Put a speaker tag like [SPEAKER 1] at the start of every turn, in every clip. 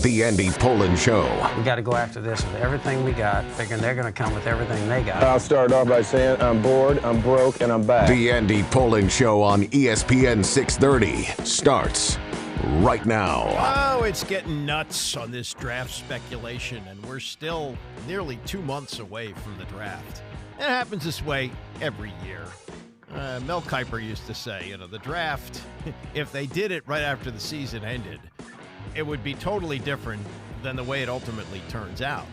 [SPEAKER 1] The Andy Pollin Show.
[SPEAKER 2] We got to go after this with everything we got, figuring they're going to come with everything they got.
[SPEAKER 3] I'll start off by saying I'm bored, I'm broke, and I'm back.
[SPEAKER 1] The Andy Pollin Show on ESPN 630 starts right now.
[SPEAKER 4] Oh, it's getting nuts on this draft speculation, and we're still nearly 2 months away from the draft. It happens this way every year. Mel Kiper used to say, the draft, if they did it right after the season ended, it would be totally different than the way it ultimately turns out.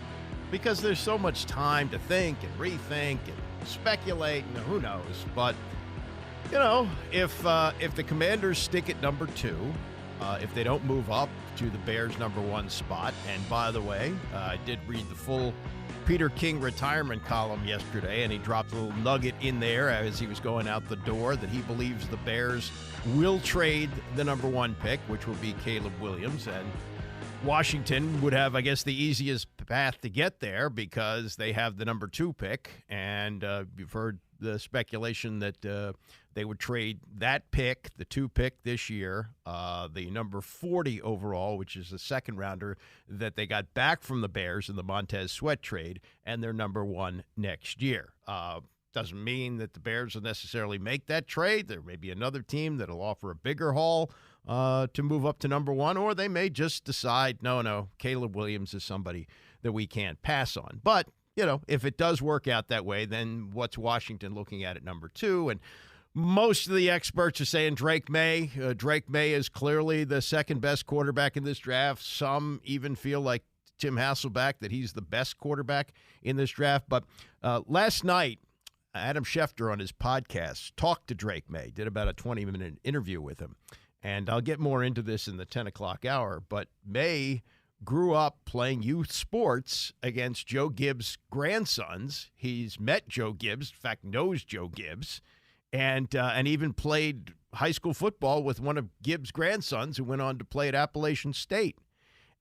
[SPEAKER 4] Because there's so much time to think and rethink and speculate, and who knows. But, if the Commanders stick at number 2, if they don't move up to the Bears' number 1 spot, and by the way, I did read the full Peter King retirement column yesterday, and he dropped a little nugget in there as he was going out the door that he believes the Bears will trade the number 1 pick, which will be Caleb Williams, and Washington would have, I guess, the easiest path to get there because they have the number 2 pick, and you've heard the speculation that they would trade that pick, the 2 pick this year, the number 40 overall, which is the second rounder that they got back from the Bears in the Montez Sweat trade, and their number 1 next year. Doesn't mean that the Bears will necessarily make that trade. There may be another team that'll offer a bigger haul to move up to number 1, or they may just decide, no, Caleb Williams is somebody that we can't pass on. But, if it does work out that way, then what's Washington looking at number 2? And most of the experts are saying Drake Maye. Drake Maye is clearly the second best quarterback in this draft. Some even feel like Tim Hasselbeck, that he's the best quarterback in this draft. But last night, Adam Schefter on his podcast talked to Drake Maye, did about a 20-minute interview with him. And I'll get more into this in the 10 o'clock hour. But Maye grew up playing youth sports against Joe Gibbs' grandsons. He's met Joe Gibbs, in fact, knows Joe Gibbs, and even played high school football with one of Gibbs' grandsons who went on to play at Appalachian State.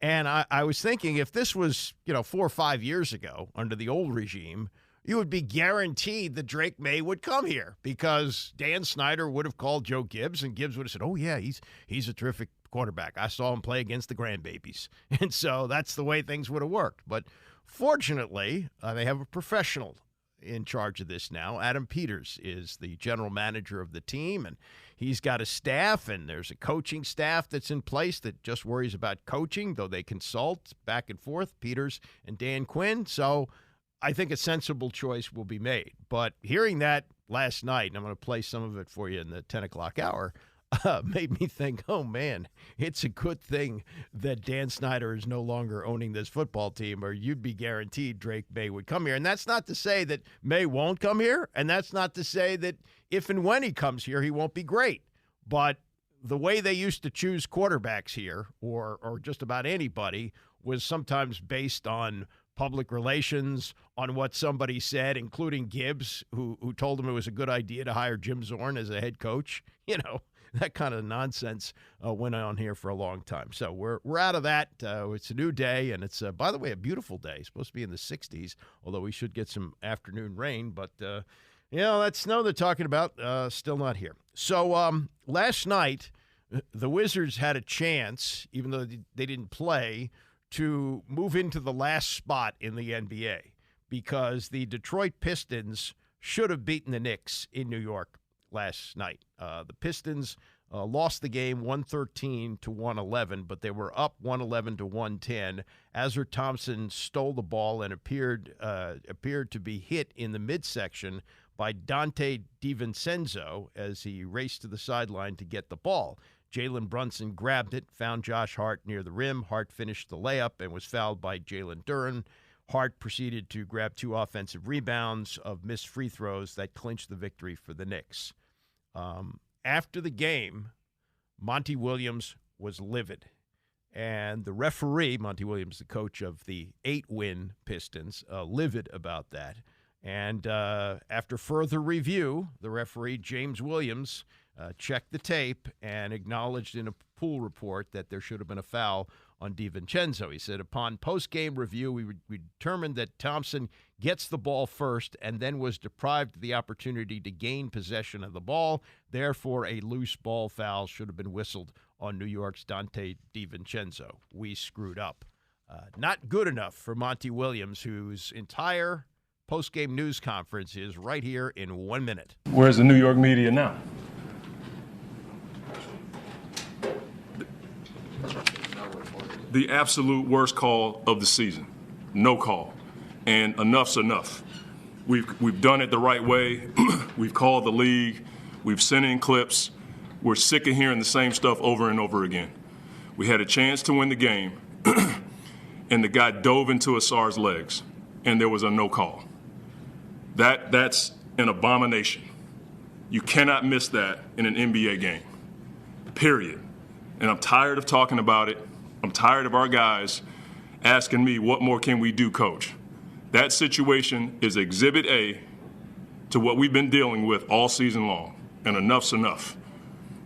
[SPEAKER 4] And I was thinking, if this was, 4 or 5 years ago under the old regime, you would be guaranteed that Drake Maye would come here because Dan Snyder would have called Joe Gibbs, and Gibbs would have said, oh, yeah, he's a terrific quarterback. I saw him play against the grandbabies. And so that's the way things would have worked. But fortunately, they have a professional in charge of this now. Adam Peters is the general manager of the team, and he's got a staff, and there's a coaching staff that's in place that just worries about coaching, though they consult back and forth, Peters and Dan Quinn. So I think a sensible choice will be made. But hearing that last night, and I'm going to play some of it for you in the 10 o'clock hour, made me think, oh, man, it's a good thing that Dan Snyder is no longer owning this football team, or you'd be guaranteed Drake Maye would come here. And that's not to say that Maye won't come here, and that's not to say that if and when he comes here, he won't be great. But the way they used to choose quarterbacks here, or just about anybody, was sometimes based on public relations, on what somebody said, including Gibbs, who told him it was a good idea to hire Jim Zorn as a head coach. That kind of nonsense went on here for a long time. So we're out of that. It's a new day, and it's, by the way, a beautiful day. It's supposed to be in the 60s, although we should get some afternoon rain. But, that snow they're talking about, still not here. So last night, the Wizards had a chance, even though they didn't play, to move into the last spot in the NBA because the Detroit Pistons should have beaten the Knicks in New York last night. The Pistons lost the game 113-111, but they were up 111-110. Azar Thompson stole the ball and appeared to be hit in the midsection by Dante DiVincenzo as he raced to the sideline to get the ball. Jalen Brunson grabbed it, found Josh Hart near the rim. Hart finished the layup and was fouled by Jalen Duren. Hart proceeded to grab 2 offensive rebounds of missed free throws that clinched the victory for the Knicks. After the game, Monty Williams was livid. And the referee, Monty Williams, the coach of the 8-win Pistons, livid about that. And after further review, the referee, James Williams, checked the tape and acknowledged in a pool report that there should have been a foul on DiVincenzo. He said, upon post-game review, we determined that Thompson gets the ball first and then was deprived of the opportunity to gain possession of the ball. Therefore, a loose ball foul should have been whistled on New York's Dante DiVincenzo. We screwed up. Not good enough for Monty Williams, whose entire post-game news conference is right here in 1 minute.
[SPEAKER 5] Where's the New York media now? The absolute worst call of the season. No call. And enough's enough. We've done it the right way. We've called the league. We've sent in clips. We're sick of hearing the same stuff over and over again. We had a chance to win the game, and the guy dove into Asar's legs, and there was a no call. That's an abomination. You cannot miss that in an NBA game, period. And I'm tired of talking about it. I'm tired of our guys asking me, what more can we do, coach? That situation is Exhibit A to what we've been dealing with all season long, and enough's enough.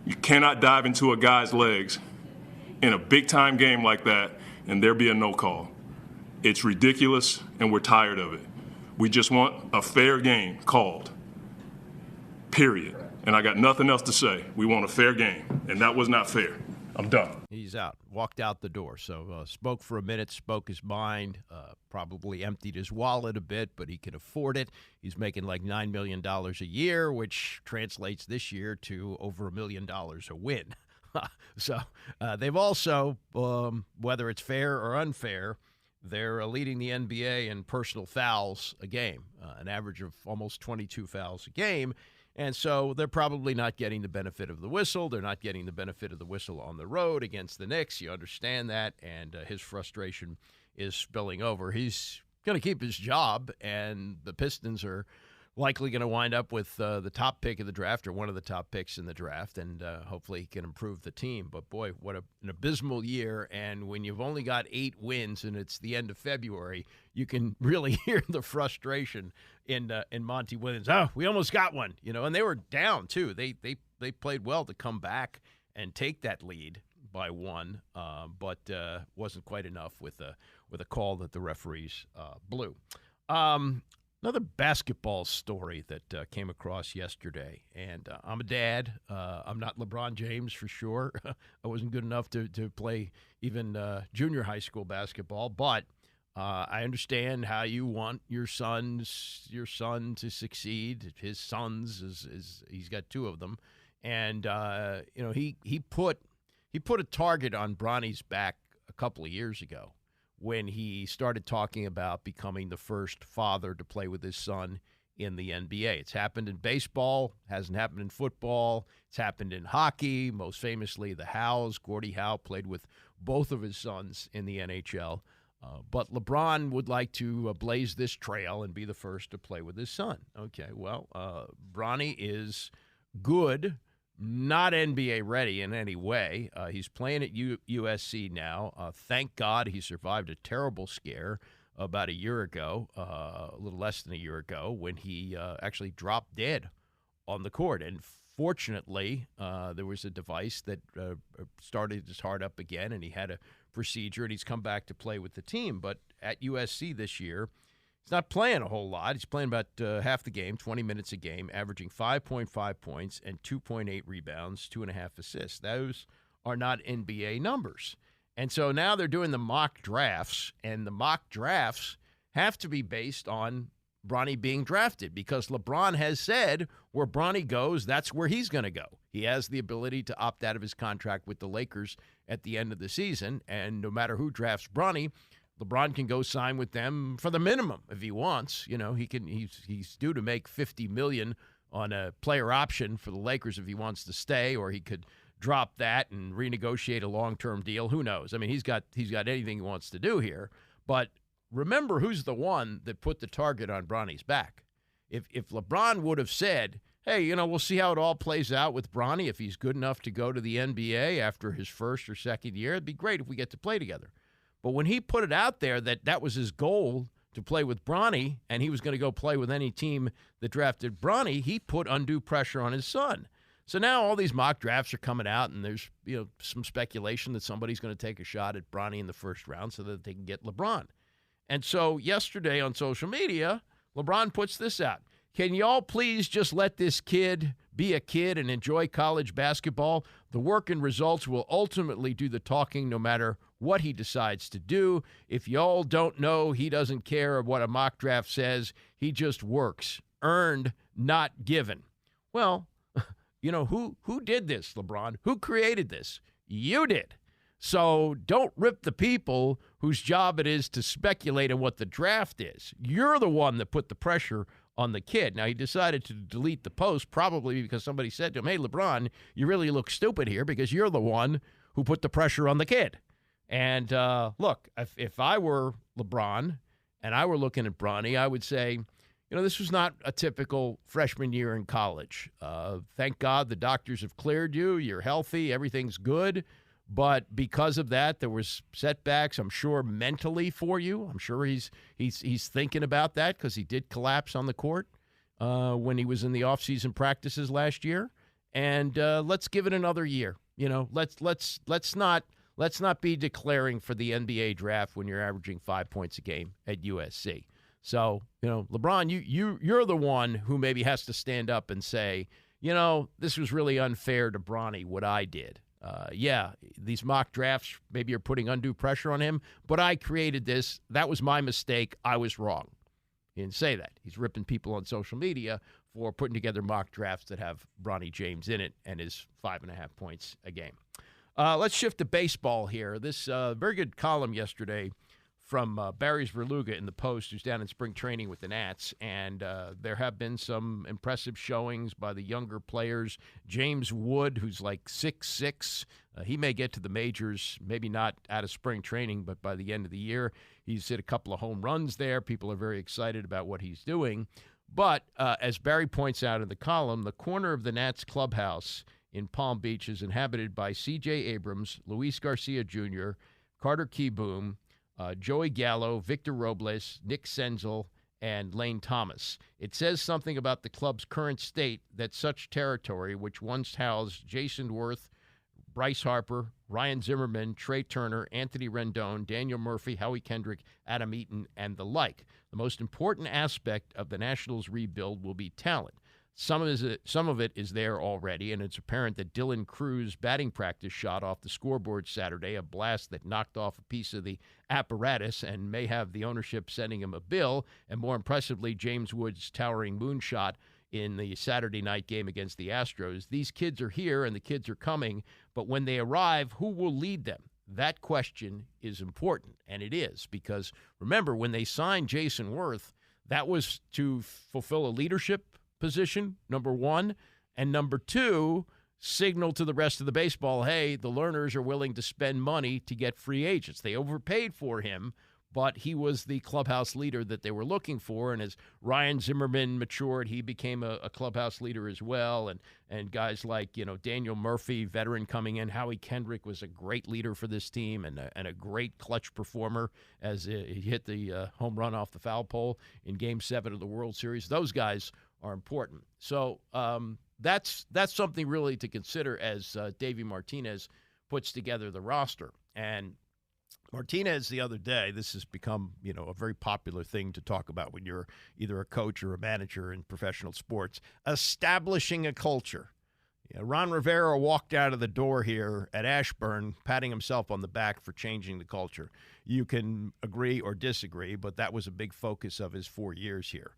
[SPEAKER 5] You cannot dive into a guy's legs in a big-time game like that and there be a no call. It's ridiculous, and we're tired of it. We just want a fair game called, period. And I got nothing else to say. We want a fair game, and that was not fair. I'm done.
[SPEAKER 4] He's out, walked out the door. So spoke for a minute, spoke his mind, probably emptied his wallet a bit, but he can afford it. He's making like $9 million a year, which translates this year to over $1 million a win. So they've also, whether it's fair or unfair, they're leading the NBA in personal fouls a game, an average of almost 22 fouls a game. And so they're probably not getting the benefit of the whistle. They're not getting the benefit of the whistle on the road against the Knicks. You understand that, and his frustration is spilling over. He's going to keep his job, and the Pistons are likely going to wind up with the top pick of the draft or one of the top picks in the draft, and hopefully he can improve the team. But, boy, what an abysmal year, and when you've only got 8 wins and it's the end of February, you can really hear the frustration in Monty Williams. Oh, we almost got one, and they were down, too. They played well to come back and take that lead by 1, but wasn't quite enough with a call that the referees blew. Another basketball story that came across yesterday, and I'm a dad. I'm not LeBron James for sure. I wasn't good enough to play even junior high school basketball, but I understand how you want your son to succeed. His sons is he's got 2 of them, and he put a target on Bronny's back a couple of years ago, when he started talking about becoming the first father to play with his son in the NBA. It's happened in baseball, hasn't happened in football. It's happened in hockey, most famously the Howes. Gordie Howe played with both of his sons in the NHL. But LeBron would like to blaze this trail and be the first to play with his son. Okay, well, Bronny is good, not NBA ready in any way. He's playing at USC now. Thank God he survived a terrible scare about a year ago, a little less than a year ago, when he actually dropped dead on the court. And fortunately, there was a device that started his heart up again, and he had a procedure, and he's come back to play with the team. But at USC this year, he's not playing a whole lot. He's playing about half the game, 20 minutes a game, averaging 5.5 points and 2.8 rebounds, 2.5 assists. Those are not NBA numbers. And so now they're doing the mock drafts, and the mock drafts have to be based on Bronny being drafted, because LeBron has said where Bronny goes, that's where he's going to go. He has the ability to opt out of his contract with the Lakers at the end of the season, and no matter who drafts Bronny, LeBron can go sign with them for the minimum if he wants. He's due to make $50 million on a player option for the Lakers if he wants to stay, or he could drop that and renegotiate a long-term deal. Who knows? I mean, he's got anything he wants to do here. But remember who's the one that put the target on Bronny's back. If LeBron would have said, hey, we'll see how it all plays out with Bronny. If he's good enough to go to the NBA after his first or second year, it'd be great if we get to play together. But when he put it out there that was his goal, to play with Bronny, and he was going to go play with any team that drafted Bronny, he put undue pressure on his son. So now all these mock drafts are coming out, and there's some speculation that somebody's going to take a shot at Bronny in the first round so that they can get LeBron. And so yesterday on social media, LeBron puts this out. Can y'all please just let this kid be a kid and enjoy college basketball? The work and results will ultimately do the talking no matter what he decides to do. If y'all don't know, he doesn't care what a mock draft says. He just works. Earned, not given. Well, who did this, LeBron? Who created this? You did. So don't rip the people whose job it is to speculate on what the draft is. You're the one that put the pressure on the kid. Now, he decided to delete the post probably because somebody said to him, hey, LeBron, you really look stupid here because you're the one who put the pressure on the kid. And look, if I were LeBron and I were looking at Bronny, I would say, this was not a typical freshman year in college. Thank God the doctors have cleared you. You're healthy. Everything's good. But because of that, there was setbacks, I'm sure, mentally for you. I'm sure he's thinking about that because he did collapse on the court when he was in the offseason practices last year. And let's give it another year. Let's not be declaring for the NBA draft when you're averaging 5 points a game at USC. So, LeBron, you're the one who maybe has to stand up and say, this was really unfair to Bronny, what I did. These mock drafts maybe are putting undue pressure on him, but I created this. That was my mistake. I was wrong. He didn't say that. He's ripping people on social media for putting together mock drafts that have Bronny James in it and his 5.5 points a game. Let's shift to baseball here. This very good column yesterday from Barry Verluga in the Post, who's down in spring training with the Nats, and there have been some impressive showings by the younger players. James Wood, who's like 6'6", he may get to the majors, maybe not out of spring training, but by the end of the year. He's hit a couple of home runs there. People are very excited about what he's doing. But as Barry points out in the column, the corner of the Nats clubhouse in Palm Beach is inhabited by C.J. Abrams, Luis Garcia Jr., Carter Keyboom, Joey Gallo, Victor Robles, Nick Senzel, and Lane Thomas. It says something about the club's current state that such territory, which once housed Jason Worth, Bryce Harper, Ryan Zimmerman, Trey Turner, Anthony Rendon, Daniel Murphy, Howie Kendrick, Adam Eaton, and the like. The most important aspect of the Nationals' rebuild will be talent. Some of it is there already, and it's apparent that Dylan Cruz' batting practice shot off the scoreboard Saturday, a blast that knocked off a piece of the apparatus and may have the ownership sending him a bill, and more impressively, James Wood's towering moonshot in the Saturday night game against the Astros. These kids are here, and the kids are coming, but when they arrive, who will lead them? That question is important, and it is, because remember, when they signed Jason Worth, that was to fulfill a leadership position, number one, and number two, signal to the rest of the baseball, hey, the learners are willing to spend money to get free agents. They overpaid for him, but he was the clubhouse leader that they were looking for, and as Ryan Zimmerman matured, he became a clubhouse leader as well, and guys like, Daniel Murphy, veteran coming in, Howie Kendrick was a great leader for this team and a great clutch performer as he hit the home run off the foul pole in Game 7 of the World Series. Those guys are important. So that's something really to consider as Davey Martinez puts together the roster. And Martinez the other day, this has become, a very popular thing to talk about when you're either a coach or a manager in professional sports, establishing a culture. Ron Rivera walked out of the door here at Ashburn patting himself on the back for changing the culture. You can agree or disagree, but that was a big focus of his 4 years here.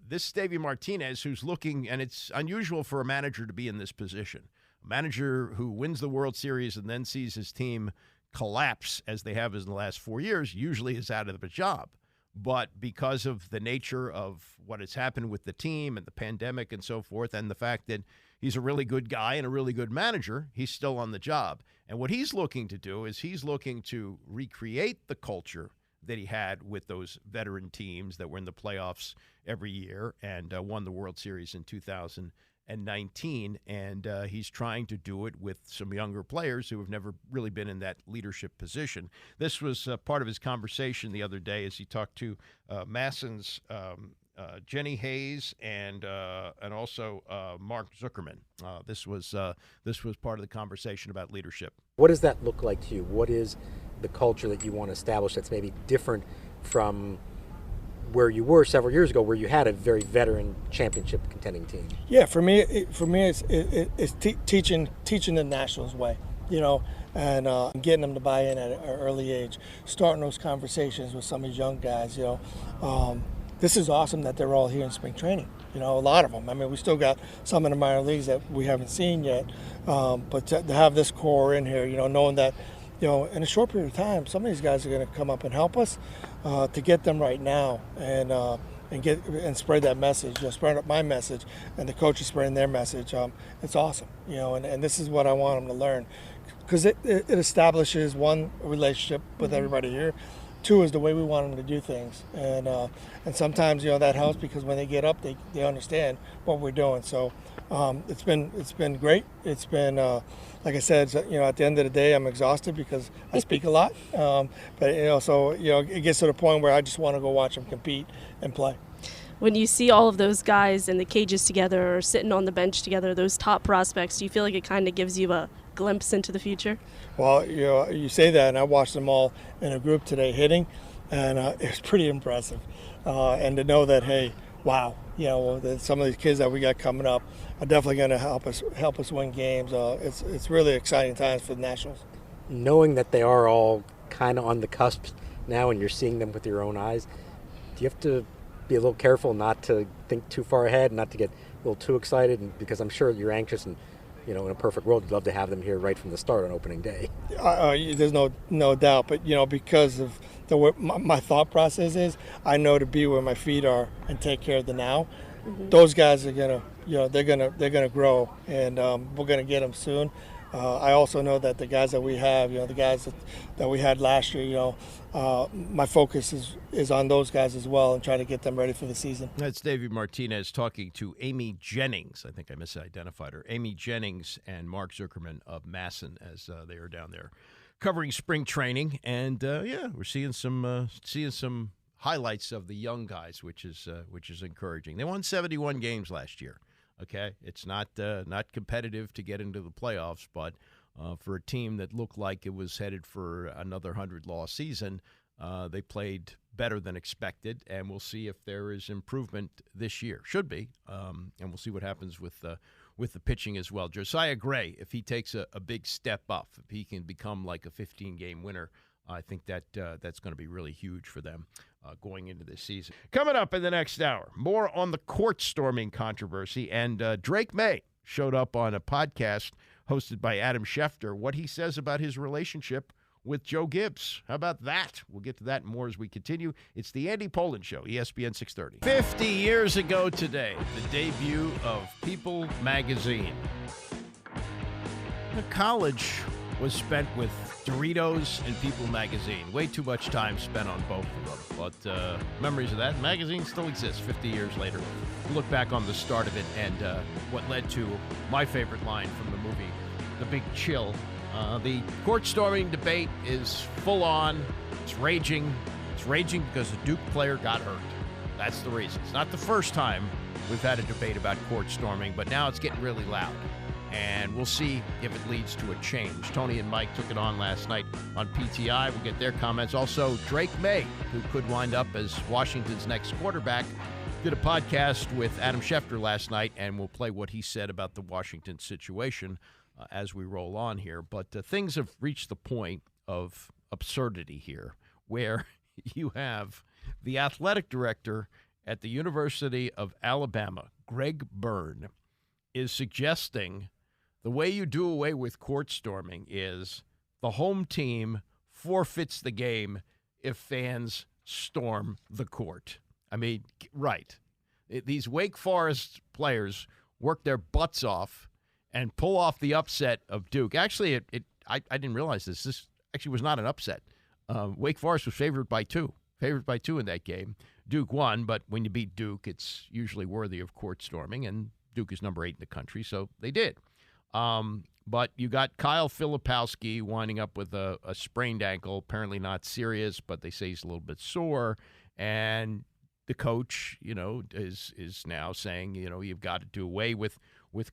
[SPEAKER 4] This Davey Martinez, who's looking, and it's unusual for a manager to be in this position, a manager who wins the World Series and then sees his team collapse as they have in the last 4 years, usually is out of the job. But because of the nature of what has happened with the team and the pandemic and so forth, and the fact that he's a really good guy and a really good manager, he's still on the job. And what he's looking to do is he's looking to recreate the culture that he had with those veteran teams that were in the playoffs every year and won the World Series in 2019. And he's trying to do it with some younger players who have never really been in that leadership position. This was part of his conversation the other day as he talked to Masson's Jenny Hayes and also Mark Zuckerman. This was part of the conversation about leadership.
[SPEAKER 6] What does that look like to you? What is the culture that you want to establish that's maybe different from where you were several years ago, where you had a very veteran championship contending team.
[SPEAKER 7] Yeah, for me, it's teaching the Nationals way, and getting them to buy in at an early age, starting those conversations with some of these young guys. This is awesome that they're all here in spring training. A lot of them. I mean, we still got some in the minor leagues that we haven't seen yet, but to have this core in here, knowing that, in a short period of time, some of these guys are going to come up and help us to get them right now and spread that message, spread up my message, and the coaches spreading their message. It's awesome, and this is what I want them to learn, because it establishes, one, a relationship with everybody here. Two is the way we want them to do things, and sometimes that helps, because when they get up, they understand what we're doing. So it's been great. It's been like I said, at the end of the day, I'm exhausted because I speak a lot. But it gets to the point where I just want to go watch them compete and play.
[SPEAKER 8] When you see all of those guys in the cages together or sitting on the bench together, those top prospects, do you feel like it kind of gives you a glimpse into the future? Well,
[SPEAKER 7] you say that, and I watched them all in a group today hitting, and it was pretty impressive. And to know that, hey, wow, that some of these kids that we got coming up are definitely going to help us win games. It's really exciting times for the Nationals.
[SPEAKER 6] Knowing that they are all kind of on the cusp now, and you're seeing them with your own eyes, do you have to be a little careful not to think too far ahead, not to get a little too excited? Because I'm sure you're anxious, and in a perfect world, you'd love to have them here right from the start on opening day.
[SPEAKER 7] There's no doubt, but because of the way my thought process is, I know to be where my feet are and take care of the now. Mm-hmm. Those guys are gonna, they're gonna grow, and we're gonna get them soon. I also know that the guys that we have, the guys that we had last year, my focus is on those guys as well, and try to get them ready for the season.
[SPEAKER 4] That's David Martinez talking to Amy Jennings. I think I misidentified her. Amy Jennings and Mark Zuckerman of Masson, as they are down there covering spring training. And we're seeing some highlights of the young guys, which is encouraging. They won 71 games last year. Okay, it's not competitive to get into the playoffs, but for a team that looked like it was headed for another 100-loss season, they played better than expected, and we'll see if there is improvement this year. Should be, and we'll see what happens with the pitching as well. Josiah Gray, if he takes a big step up, if he can become like a 15-game winner, I think that's going to be really huge for them going into this season. Coming up in the next hour, more on the court storming controversy. And Drake Maye showed up on a podcast hosted by Adam Schefter, what he says about his relationship with Joe Gibbs. How about that? We'll get to that and more as we continue. It's the Andy Poland Show, ESPN 630. 50 years ago today, the debut of People magazine. The college was spent with Doritos and People magazine. Way too much time spent on both of them. But memories of that magazine still exists 50 years later. We'll look back on the start of it and what led to my favorite line from the movie, The Big Chill. The court storming debate is full on. It's raging. It's raging because a Duke player got hurt. That's the reason. It's not the first time we've had a debate about court storming, but now it's getting really loud. And we'll see if it leads to a change. Tony and Mike took it on last night on PTI. We'll get their comments. Also, Drake Maye, who could wind up as Washington's next quarterback, did a podcast with Adam Schefter last night, and we'll play what he said about the Washington situation as we roll on here. But things have reached the point of absurdity here, where you have the athletic director at the University of Alabama, Greg Byrne, is suggesting the way you do away with court storming is the home team forfeits the game if fans storm the court. I mean, right. These Wake Forest players work their butts off and pull off the upset of Duke. Actually, I didn't realize this. This actually was not an upset. Wake Forest was favored by two in that game. Duke won, but when you beat Duke, it's usually worthy of court storming, and Duke is number 8 in the country, so they did. But you got Kyle Filipowski winding up with a sprained ankle, apparently not serious, but they say he's a little bit sore. And the coach, is now saying, you've got to do away with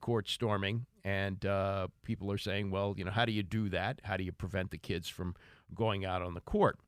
[SPEAKER 4] court storming. And people are saying, well, how do you do that? How do you prevent the kids from going out on the court?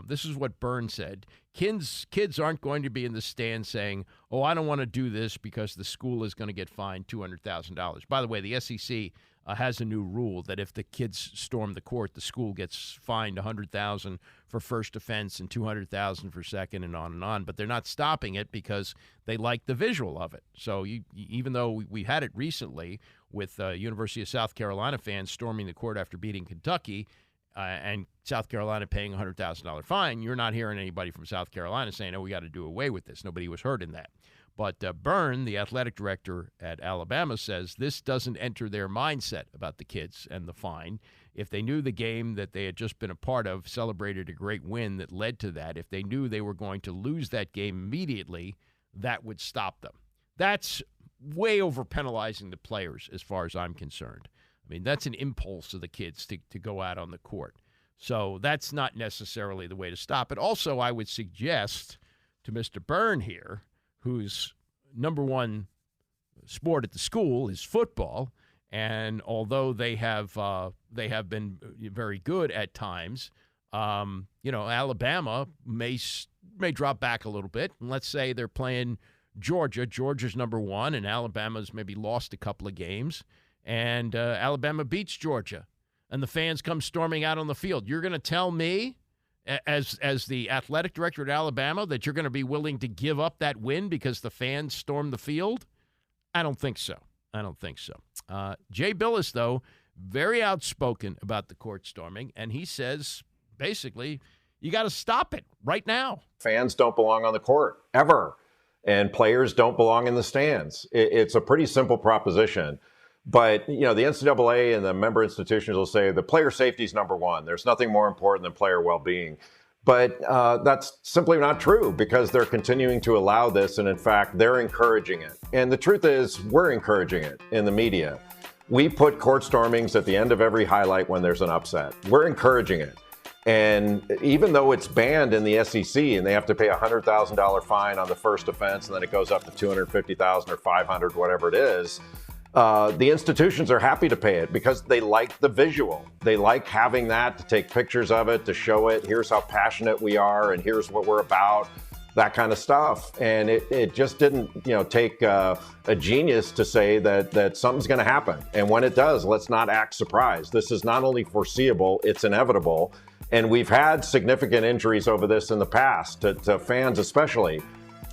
[SPEAKER 4] This is what Byrne said. Kids aren't going to be in the stands saying, oh, I don't want to do this because the school is going to get fined $200,000. By the way, the SEC has a new rule that if the kids storm the court, the school gets fined $100,000 for first offense and $200,000 for second, and on. But they're not stopping it because they like the visual of it. So even though we had it recently with University of South Carolina fans storming the court after beating Kentucky, and South Carolina paying a $100,000 fine, you're not hearing anybody from South Carolina saying, oh, we got to do away with this. Nobody was hurt in that. But Byrne, the athletic director at Alabama, says this doesn't enter their mindset about the kids and the fine. If they knew the game that they had just been a part of celebrated a great win that led to that, if they knew they were going to lose that game immediately, that would stop them. That's way over penalizing the players as far as I'm concerned. I mean, that's an impulse of the kids to go out on the court. So that's not necessarily the way to stop it. Also, I would suggest to Mr. Byrne here, whose number one sport at the school is football, and although they have been very good at times, Alabama may drop back a little bit. And let's say they're playing Georgia. Georgia's number one, and Alabama's maybe lost a couple of games. And Alabama beats Georgia, and the fans come storming out on the field. You're going to tell me, as the athletic director at Alabama, that you're going to be willing to give up that win because the fans stormed the field? I don't think so. Jay Bilas, though, very outspoken about the court storming, and he says, basically, you got to stop it right now.
[SPEAKER 9] Fans don't belong on the court, ever, and players don't belong in the stands. It's a pretty simple proposition. But, the NCAA and the member institutions will say the player safety is number one. There's nothing more important than player well-being. But that's simply not true because they're continuing to allow this. And in fact, they're encouraging it. And the truth is, we're encouraging it in the media. We put court stormings at the end of every highlight when there's an upset. We're encouraging it. And even though it's banned in the SEC and they have to pay a $100,000 fine on the first offense, and then it goes up to $250,000 or $500, whatever it is, the institutions are happy to pay it because they like the visual. They like having that, to take pictures of it, to show it. Here's how passionate we are, and here's what we're about, that kind of stuff. And it just didn't, take a genius to say that something's going to happen. And when it does, let's not act surprised. This is not only foreseeable, it's inevitable. And we've had significant injuries over this in the past, to fans especially.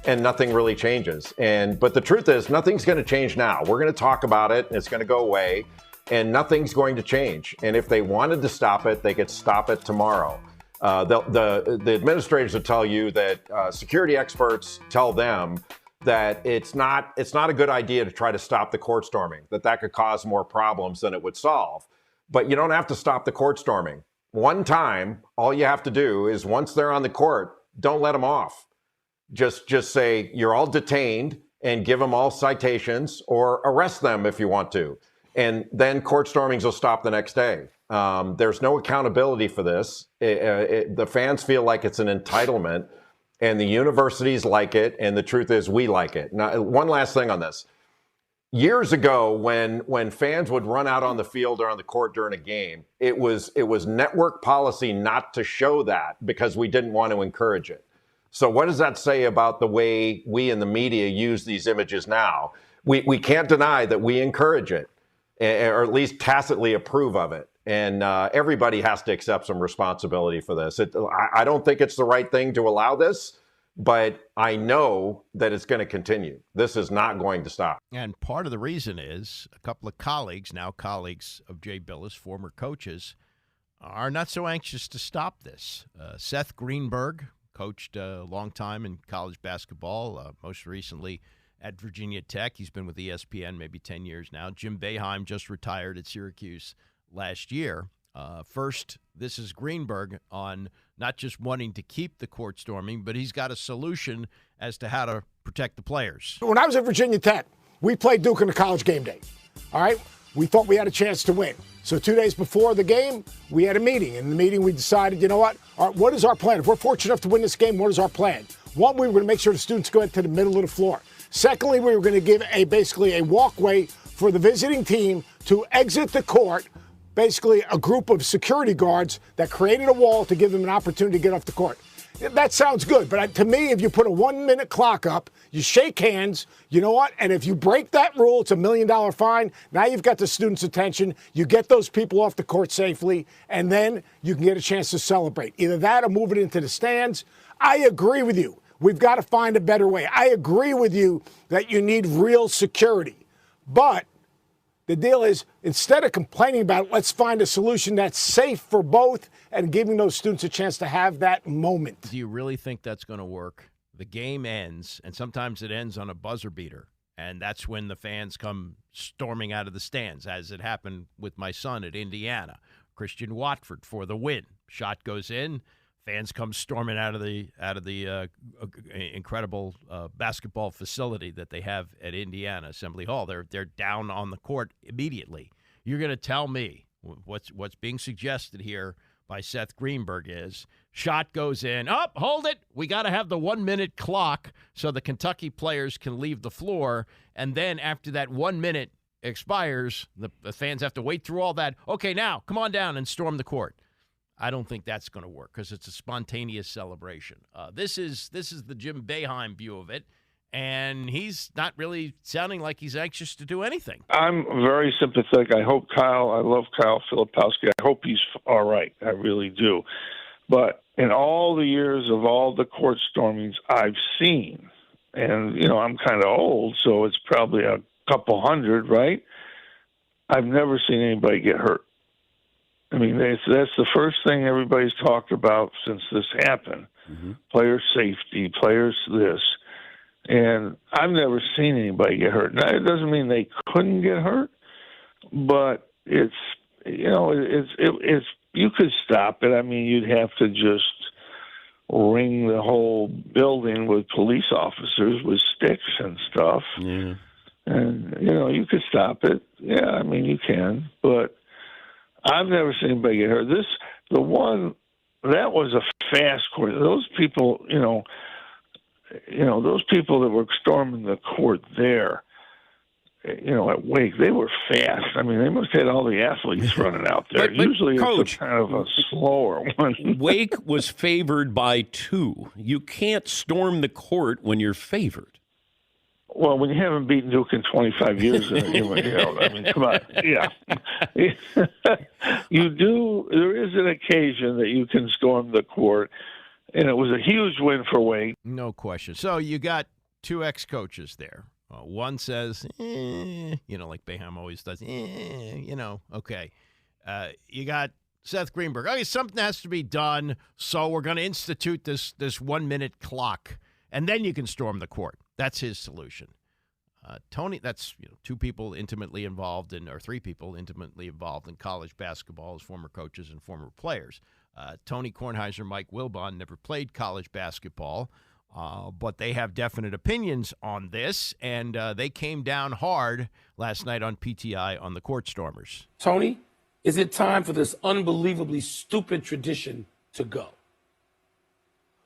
[SPEAKER 9] And nothing really changes. But the truth is, nothing's going to change now. We're going to talk about it, and it's going to go away, and nothing's going to change. And if they wanted to stop it, they could stop it tomorrow. The administrators will tell you that security experts tell them that it's not a good idea to try to stop the court storming, that could cause more problems than it would solve. But you don't have to stop the court storming. One time, all you have to do is once they're on the court, don't let them off. Just say you're all detained and give them all citations or arrest them if you want to. And then court stormings will stop the next day. There's no accountability for this. The fans feel like it's an entitlement, and the universities like it. And the truth is, we like it. Now, one last thing on this. Years ago, when fans would run out on the field or on the court during a game, it was network policy not to show that because we didn't want to encourage it. So what does that say about the way we in the media use these images now? We can't deny that we encourage it, or at least tacitly approve of it. And everybody has to accept some responsibility for this. I don't think it's the right thing to allow this, but I know that it's going to continue. This is not going to stop.
[SPEAKER 4] And part of the reason is a couple of colleagues, now colleagues of Jay Bilas, former coaches, are not so anxious to stop this. Seth Greenberg coached a long time in college basketball, most recently at Virginia Tech. He's been with ESPN maybe 10 years now. Jim Boeheim just retired at Syracuse last year. First, this is Greenberg on not just wanting to keep the court storming, but he's got a solution as to how to protect the players.
[SPEAKER 10] When I was at Virginia Tech, we played Duke in a college game day. All right? We thought we had a chance to win. So 2 days before the game, we had a meeting. In the meeting, we decided, you know what? What is our plan? If we're fortunate enough to win this game, what is our plan? One, we were going to make sure the students go to the middle of the floor. Secondly, we were going to give basically a walkway for the visiting team to exit the court basically a group of security guards that created a wall to give them an opportunity to get off the court. That sounds good, but to me, if you put a 1-minute clock up, you shake hands, you know what? And if you break that rule, it's $1 million fine. Now you've got the students' attention. You get those people off the court safely, and then you can get a chance to celebrate. Either that or move it into the stands. I agree with you. We've got to find a better way. I agree with you that you need real security. But the deal is, instead of complaining about it, let's find a solution that's safe for both and giving those students a chance to have that moment.
[SPEAKER 4] Do you really think that's going to work? The game ends, and sometimes it ends on a buzzer beater, and that's when the fans come storming out of the stands, as it happened with my son at Indiana. Christian Watford for the win. Shot goes in. Fans come storming out of the incredible basketball facility that they have at Indiana Assembly Hall. They're down on the court immediately. You're going to tell me what's being suggested here by Seth Greenberg is shot goes in. Oh, hold it. We got to have the 1-minute clock so the Kentucky players can leave the floor. And then after that 1 minute expires, the fans have to wait through all that. Okay, now come on down and storm the court. I don't think that's going to work because it's a spontaneous celebration. This is the Jim Boeheim view of it, and he's not really sounding like he's anxious to do anything.
[SPEAKER 11] I'm very sympathetic. I love Kyle Filipowski. I hope he's all right. I really do. But in all the years of all the court stormings I've seen, and, I'm kind of old, so it's probably a couple hundred, right? I've never seen anybody get hurt. I mean, that's the first thing everybody's talked about since this happened. Mm-hmm. Player safety, players this. And I've never seen anybody get hurt. Now, it doesn't mean they couldn't get hurt, but it's you could stop it. I mean, you'd have to just ring the whole building with police officers with sticks and stuff. Yeah. And, you could stop it. Yeah, I mean, you can, but I've never seen anybody get hurt. The one that was a fast court. Those people, those people that were storming the court there, at Wake, they were fast. I mean, they must have had all the athletes running out there.
[SPEAKER 12] But
[SPEAKER 11] usually
[SPEAKER 12] Coach,
[SPEAKER 11] it's kind of a slower one.
[SPEAKER 12] Wake was favored by 2. You can't storm the court when you're favored.
[SPEAKER 11] Well, when you haven't beaten Duke in 25 years, I mean, come on. Yeah. You do. There is an occasion that you can storm the court, and it was a huge win for Wake.
[SPEAKER 4] No question. So you got 2 ex-coaches there. One says, like Boeheim always does, okay. You got Seth Greenberg. Okay, something has to be done, so we're going to institute this 1-minute clock, and then you can storm the court. That's his solution. Tony, that's 2 people intimately involved or 3 people intimately involved in college basketball as former coaches and former players. Tony Kornheiser, Mike Wilbon never played college basketball, but they have definite opinions on this, and they came down hard last night on PTI on the court stormers.
[SPEAKER 13] Tony, is it time for this unbelievably stupid tradition to go?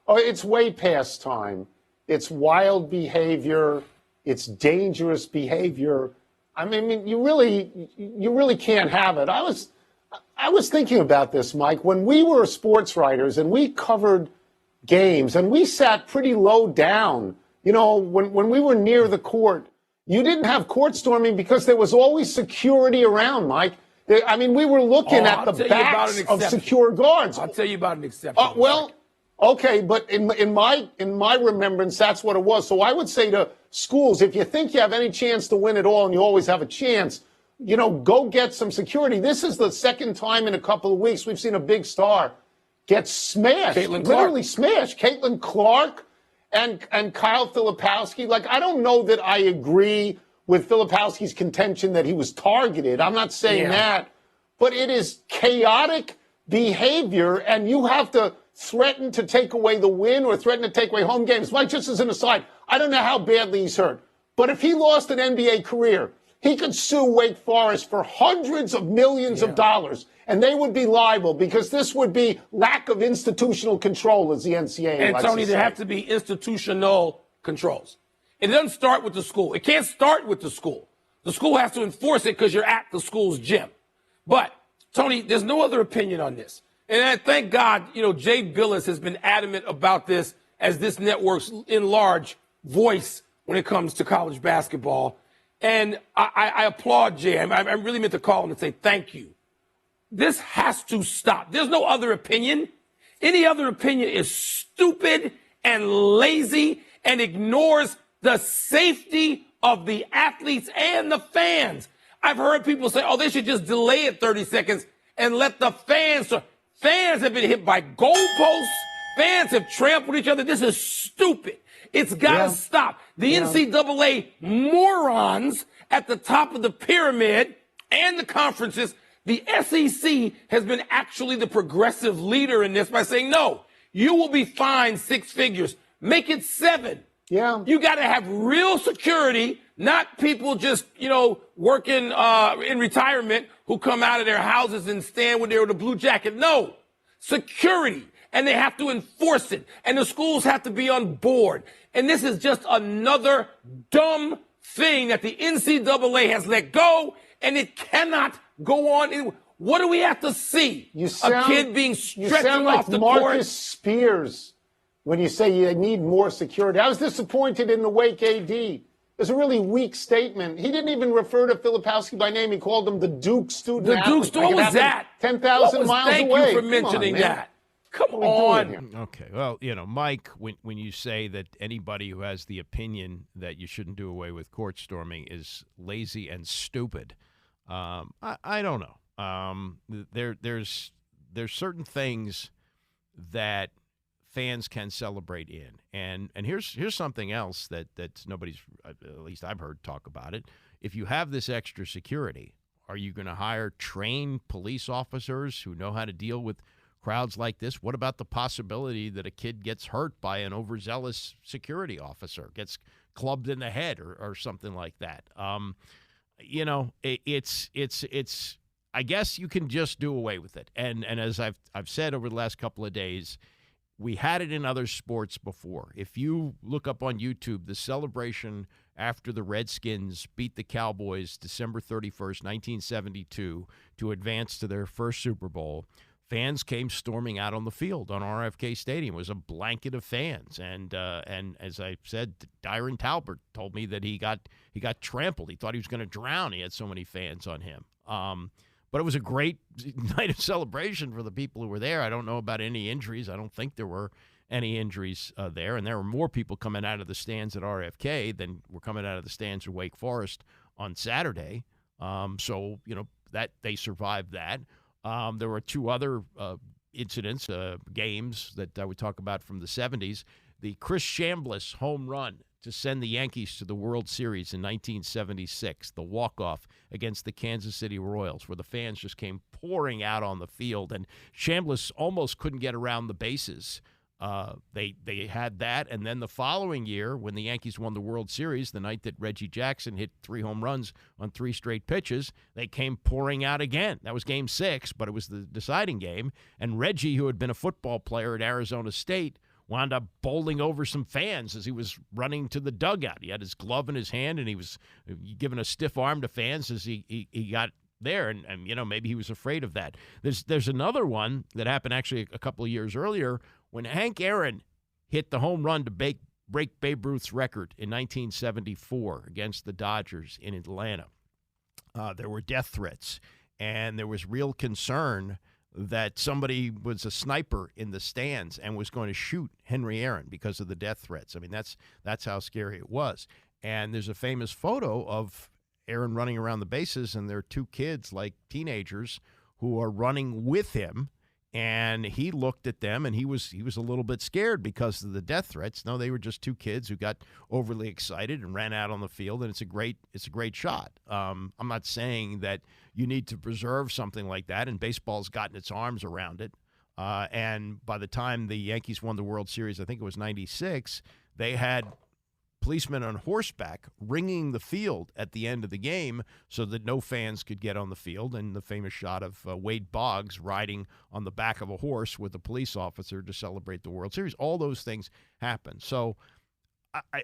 [SPEAKER 14] Oh, it's way past time. It's wild behavior. It's dangerous behavior. I mean, you really can't have it. I was thinking about this, Mike, when we were sports writers and we covered games and we sat pretty low down. When we were near the court, you didn't have court storming because there was always security around, Mike. We were looking at the backs of secure guards.
[SPEAKER 13] I'll tell you about an exception.
[SPEAKER 14] Okay, but in my remembrance, that's what it was. So I would say to schools, if you think you have any chance to win it all, and you always have a chance, go get some security. This is the second time in a couple of weeks we've seen a big star get smashed, literally smashed. Caitlin Clark and Kyle Filipowski. I don't know that I agree with Filipowski's contention that he was targeted. I'm not saying that, but it is chaotic behavior, and you have to threaten to take away the win or threaten to take away home games. Mike, just as an aside, I don't know how badly he's hurt, but if he lost an NBA career, he could sue Wake Forest for hundreds of millions of dollars, and they would be liable because this would be lack of institutional control, as the NCAA
[SPEAKER 13] and
[SPEAKER 14] likes
[SPEAKER 13] Tony,
[SPEAKER 14] to say.
[SPEAKER 13] there have to be institutional controls. It doesn't start with the school. It can't start with the school. The school has to enforce it because you're at the school's gym. But Tony, there's no other opinion on this. And I thank God, Jay Bilas has been adamant about this as this network's enlarged voice when it comes to college basketball. And I applaud Jay. I really meant to call him and say thank you. This has to stop. There's no other opinion. Any other opinion is stupid and lazy and ignores the safety of the athletes and the fans. I've heard people say, they should just delay it 30 seconds and let the fans. Fans have been hit by goalposts. Fans have trampled each other. This is stupid. It's got to stop. The NCAA morons at the top of the pyramid and the conferences, the SEC has been actually the progressive leader in this by saying, no, you will be fined 6 figures. Make it 7.
[SPEAKER 14] Yeah.
[SPEAKER 13] You got to have real security, not people just, working in retirement who come out of their houses and stand with a blue jacket. No, security. And they have to enforce it. And the schools have to be on board. And this is just another dumb thing that the NCAA has let go, and it cannot go on. What do we have to see? A kid being stretching off the court?
[SPEAKER 14] Marcus Spears when you say you need more security. I was disappointed in the Wake AD. It's a really weak statement. He didn't even refer to Filipowski by name. He called him the Duke student.
[SPEAKER 13] The Duke student? What was that?
[SPEAKER 14] 10,000 miles away.
[SPEAKER 13] Thank you for mentioning that. Come on.
[SPEAKER 4] Okay. Well, Mike, when you say that anybody who has the opinion that you shouldn't do away with court storming is lazy and stupid, I don't know. There's certain things that fans can celebrate in, and here's something else that nobody's, at least I've heard talk about it. If you have this extra security, are you going to hire trained police officers who know how to deal with crowds like this? What about the possibility that a kid gets hurt by an overzealous security officer, gets clubbed in the head or something like that? It's I guess you can just do away with it. And as I've said over the last couple of days, we had it in other sports before. If you look up on YouTube, the celebration after the Redskins beat the Cowboys December 31st, 1972, to advance to their first Super Bowl, fans came storming out on the field on RFK Stadium. It was a blanket of fans, and as I said, Dyron Talbert told me that he got trampled. He thought he was going to drown. He had so many fans on him. But it was a great night of celebration for the people who were there. I don't know about any injuries. I don't think there were any injuries there, and there were more people coming out of the stands at RFK than were coming out of the stands at Wake Forest on Saturday. So that they survived that. There were 2 other incidents, games that I would talk about from the 70s. The Chris Chambliss home run to send the Yankees to the World Series in 1976, the walk-off against the Kansas City Royals, where the fans just came pouring out on the field, and Chambliss almost couldn't get around the bases. They had that, and then the following year, when the Yankees won the World Series, the night that Reggie Jackson hit 3 home runs on 3 straight pitches, they came pouring out again. That was Game 6, but it was the deciding game, and Reggie, who had been a football player at Arizona State, wound up bowling over some fans as he was running to the dugout. He had his glove in his hand, and he was giving a stiff arm to fans as he got there, and maybe he was afraid of that. There's another one that happened actually a couple of years earlier when Hank Aaron hit the home run to break Babe Ruth's record in 1974 against the Dodgers in Atlanta. There were death threats, and there was real concern that somebody was a sniper in the stands and was going to shoot Henry Aaron because of the death threats. I mean, that's how scary it was. And there's a famous photo of Aaron running around the bases, and there are 2 kids, like teenagers, who are running with him. And he looked at them, and he was a little bit scared because of the death threats. No, they were just 2 kids who got overly excited and ran out on the field, and it's a great shot. I'm not saying that you need to preserve something like that, and baseball's gotten its arms around it. And by the time the Yankees won the World Series, I think it was '96, they had policemen on horseback ringing the field at the end of the game so that no fans could get on the field, and the famous shot of Wade Boggs riding on the back of a horse with a police officer to celebrate the World Series. All those things happen. So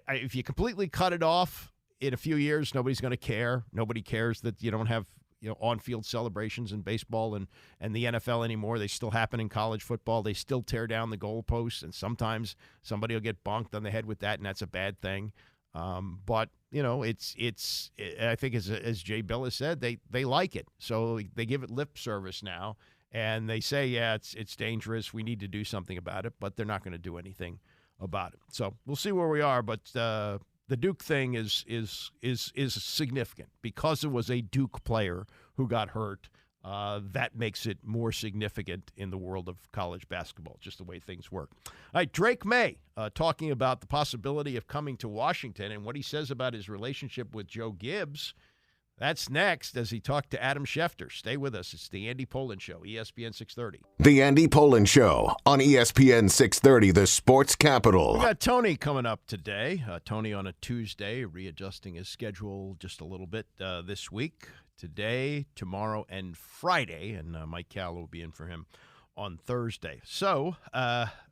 [SPEAKER 4] if you completely cut it off in a few years, nobody's going to care. Nobody cares that you don't have on-field celebrations in baseball and the NFL anymore. They still happen in college football. They still tear down the goalposts, and sometimes somebody will get bonked on the head with that, and that's a bad thing. But I think as Jay Bilas said, they like it, so they give it lip service now, and they say, yeah, it's dangerous. We need to do something about it, but they're not going to do anything about it. So we'll see where we are, but the Duke thing is significant because it was a Duke player who got hurt. That makes it more significant in the world of college basketball, just the way things work. All right, Drake Maye talking about the possibility of coming to Washington and what he says about his relationship with Joe Gibbs. That's next as he talked to Adam Schefter. Stay with us. It's the Andy Pollin Show, ESPN 630.
[SPEAKER 1] The Andy Pollin Show on ESPN 630, the sports capital.
[SPEAKER 4] We got Tony coming up today. Tony on a Tuesday, readjusting his schedule just a little bit this week. Today, tomorrow, and Friday, and Mike Callow will be in for him on Thursday. So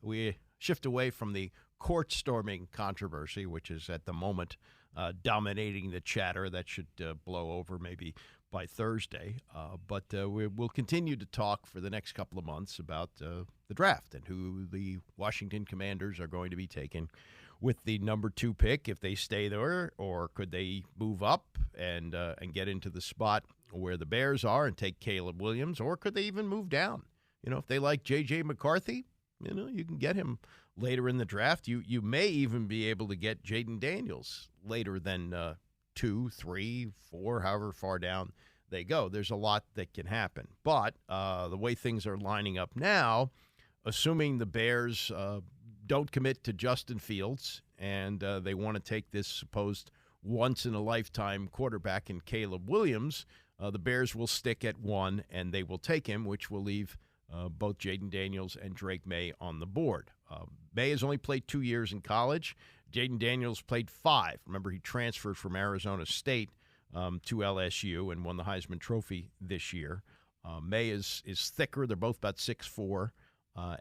[SPEAKER 4] we shift away from the court storming controversy, which is at the moment dominating the chatter. That should blow over maybe by Thursday. But we'll continue to talk for the next couple of months about the draft and who the Washington Commanders are going to be taking with the number 2 pick, if they stay there, or could they move up and get into the spot where the Bears are and take Caleb Williams, or could they even move down? If they like J.J. McCarthy, you can get him later in the draft. You may even be able to get Jaden Daniels later than 2, 3, 4, however far down they go. There's a lot that can happen. But the way things are lining up now, assuming the Bears don't commit to Justin Fields, and they want to take this supposed once-in-a-lifetime quarterback in Caleb Williams, the Bears will stick at 1, and they will take him, which will leave both Jaden Daniels and Drake Maye on the board. Maye has only played 2 years in college. Jaden Daniels played 5. Remember, he transferred from Arizona State to LSU and won the Heisman Trophy this year. Maye is thicker. They're both about 6'4".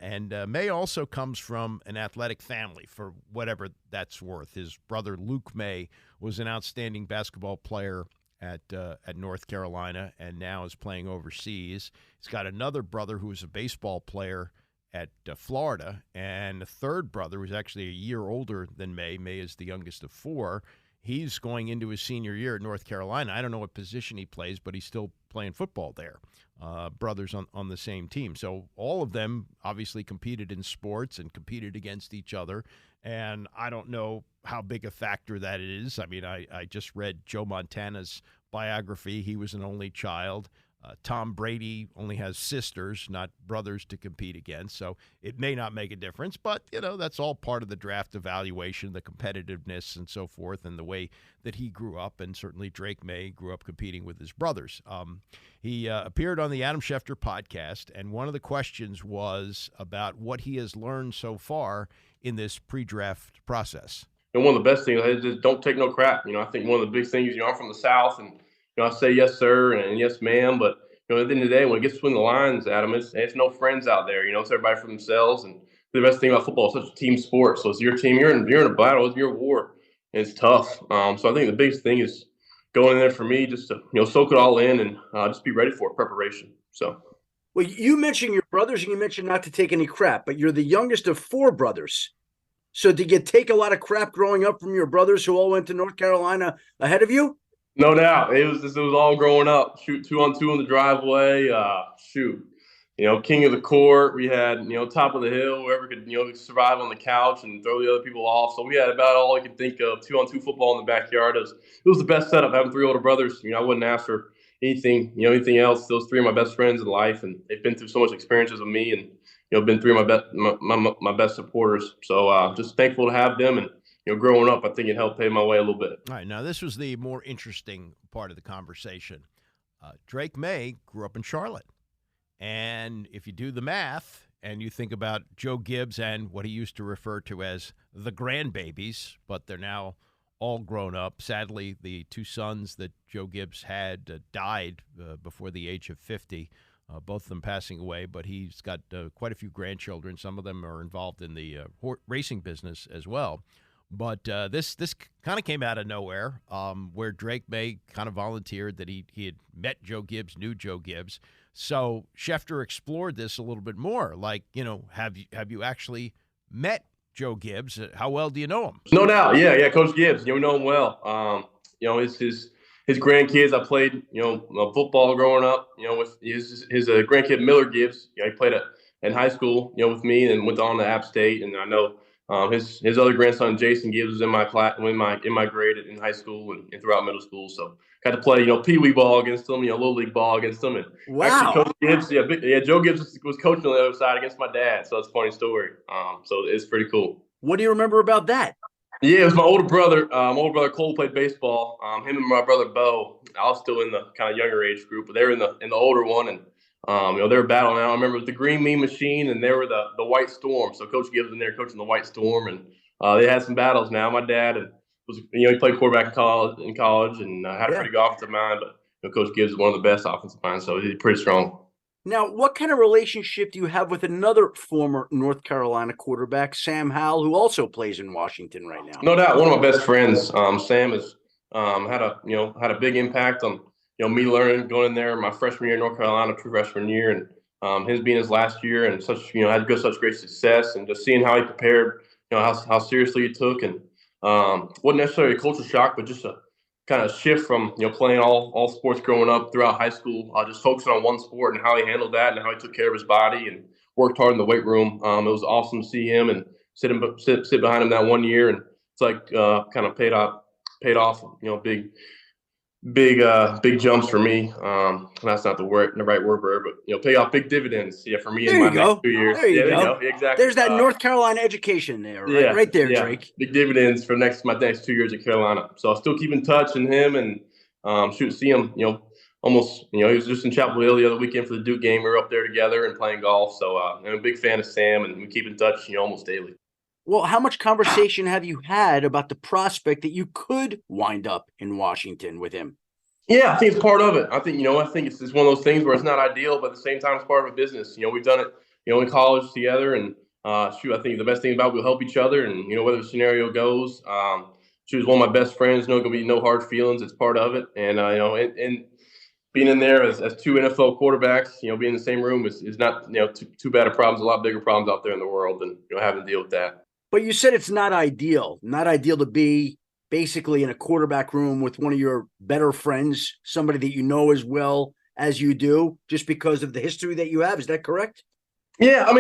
[SPEAKER 4] And Maye also comes from an athletic family, for whatever that's worth. His brother Luke Maye was an outstanding basketball player at North Carolina and now is playing overseas. He's got another brother who is a baseball player at Florida, and a third brother who's actually a year older than Maye. Maye is the youngest of 4. He's going into his senior year at North Carolina. I don't know what position he plays, but he's still playing football there. Brothers on the same team. So all of them obviously competed in sports and competed against each other. And I don't know how big a factor that is. I mean, I just read Joe Montana's biography. He was an only child. Tom Brady only has sisters, not brothers, to compete against. So it may not make a difference, but, that's all part of the draft evaluation, the competitiveness and so forth, and the way that he grew up. And certainly Drake Maye grew up competing with his brothers. He appeared on the Adam Schefter podcast, and one of the questions was about what he has learned so far in this pre-draft process.
[SPEAKER 15] And one of the best things is just don't take no crap. I think one of the big things, I'm from the South, and I say yes, sir, and yes, ma'am. But, at the end of the day, when it gets between the lines, Adam, it's no friends out there. It's everybody for themselves. And the best thing about football is such a team sport. So it's your team. You're in a battle. It's your war. And it's tough. So I think the biggest thing is going in there for me just to, soak it all in and just be ready for it, preparation. So.
[SPEAKER 16] Well, you mentioned your brothers and you mentioned not to take any crap, but you're the youngest of 4 brothers. So did you take a lot of crap growing up from your brothers who all went to North Carolina ahead of you?
[SPEAKER 15] No doubt. It was all growing up. Shoot 2-on-2 in the driveway. King of the court. We had, top of the hill, whoever could, survive on the couch and throw the other people off. So we had about all I could think of, 2-on-2 football in the backyard. It was the best setup, having 3 older brothers. I wouldn't ask for anything else. Those 3 are my best friends in life, and they've been through so much experiences with me and, been 3 of my best supporters. So just thankful to have them. And, growing up, I think it helped pave my way a little bit.
[SPEAKER 4] All right, now this was the more interesting part of the conversation. Drake Maye grew up in Charlotte. And if you do the math and you think about Joe Gibbs and what he used to refer to as the grandbabies, but they're now all grown up. Sadly, the 2 sons that Joe Gibbs had died before the age of 50, both of them passing away, but he's got quite a few grandchildren. Some of them are involved in the racing business as well. But this kind of came out of nowhere, where Drake Maye kind of volunteered that he had met Joe Gibbs, knew Joe Gibbs. So Schefter explored this a little bit more. Like, have you actually met Joe Gibbs? How well do you know him?
[SPEAKER 15] No doubt, yeah, Coach Gibbs. We know him well. His grandkids. I played, football growing up. With his grandkid Miller Gibbs. He played in high school, with me, and went on to App State. And I know his other grandson Jason Gibbs was in my grade in high school and throughout middle school. So got to play, Pee Wee ball against them, Little League ball against them. And
[SPEAKER 16] wow.
[SPEAKER 15] Actually, Coach Gibbs, Joe Gibbs was coaching on the other side against my dad. So it's a funny story. So it's pretty cool.
[SPEAKER 16] What do you remember about that?
[SPEAKER 15] Yeah, it was my older brother. My older brother Cole played baseball. Him and my brother Bo. I was still in the kind of younger age group, but they were in the older one, and they were battling out. I remember it was the Green Mean Machine, and they were the White Storm. So Coach Gibbs was in there coaching the White Storm, and they had some battles. Now my dad was, he played quarterback in college, and had a pretty good offensive mind. But Coach Gibbs is one of the best offensive minds, so he's pretty strong.
[SPEAKER 16] Now, what kind of relationship do you have with another former North Carolina quarterback, Sam Howell, who also plays in Washington right now?
[SPEAKER 15] No doubt, one of my best friends. Sam has had a big impact on me learning, going in there my freshman year in North Carolina, true freshman year, and his being his last year, and such had such great success, and just seeing how he prepared, how seriously he took, and wasn't necessarily a culture shock, but just a kind of shift from playing all sports growing up throughout high school, just focusing on one sport and how he handled that and how he took care of his body and worked hard in the weight room. It was awesome to see him and sit behind him that 1 year, and it's like kind of paid off. Big jumps for me. That's not the right word for it, but pay off big dividends. Yeah, for me in my next 2 years.
[SPEAKER 16] There you go.
[SPEAKER 15] Exactly.
[SPEAKER 16] There's that North Carolina education there, right? Right there, Drake.
[SPEAKER 15] Big dividends for my next 2 years at Carolina. So I'll still keep in touch with him and see him. Almost. He was just in Chapel Hill the other weekend for the Duke game. We were up there together and playing golf. So I'm a big fan of Sam, and we keep in touch. Almost daily.
[SPEAKER 16] Well, how much conversation have you had about the prospect that you could wind up in Washington with him?
[SPEAKER 15] Yeah, I think it's part of it. I think it's one of those things where it's not ideal, but at the same time, it's part of a business. We've done it, in college together, and I think the best thing about it, we'll help each other, and whether the scenario goes, she was one of my best friends. No, gonna be no hard feelings. It's part of it, and and being in there as two NFL quarterbacks, being in the same room is not too bad of problems. A lot bigger problems out there in the world, and having to deal with that.
[SPEAKER 16] But you said it's not ideal to be basically in a quarterback room with one of your better friends, somebody that you know as well as you do, just because of the history that you have. Is that correct?
[SPEAKER 15] Yeah, I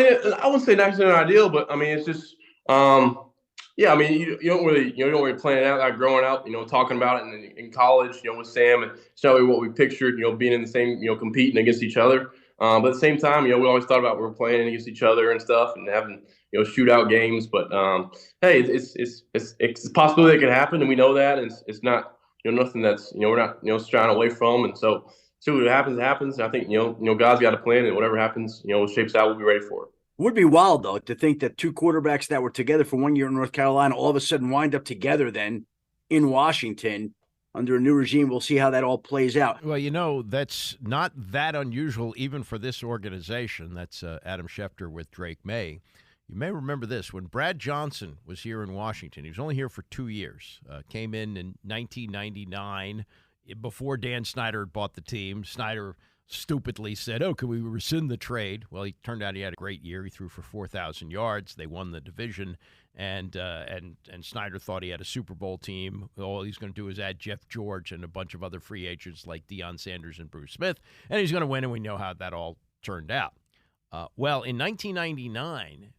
[SPEAKER 15] wouldn't say that's not ideal, but it's just, you don't really plan it out. Like growing up, talking about it in college, with Sam, and it's not really what we pictured, being in the same, competing against each other. But at the same time, we always thought about we were playing against each other and stuff, and having shootout games. But hey, it's a possibility that could happen, and we know that. And it's not nothing that's we're not shying away from. And so what happens. I think God's got a plan, and whatever happens, shapes out, we'll be ready for it.
[SPEAKER 16] Would be wild though to think that two quarterbacks that were together for 1 year in North Carolina all of a sudden wind up together then in Washington under a new regime. We'll see how that all plays out.
[SPEAKER 4] Well, that's not that unusual even for this organization. That's Adam Schefter with Drake Maye. You may remember this. When Brad Johnson was here in Washington, he was only here for 2 years. Came in 1999 before Dan Snyder had bought the team. Snyder stupidly said, can we rescind the trade? Well, he turned out he had a great year. He threw for 4,000 yards. They won the division, and Snyder thought he had a Super Bowl team. All he's going to do is add Jeff George and a bunch of other free agents like Deion Sanders and Bruce Smith, and he's going to win, and we know how that all turned out. Well, in 1999,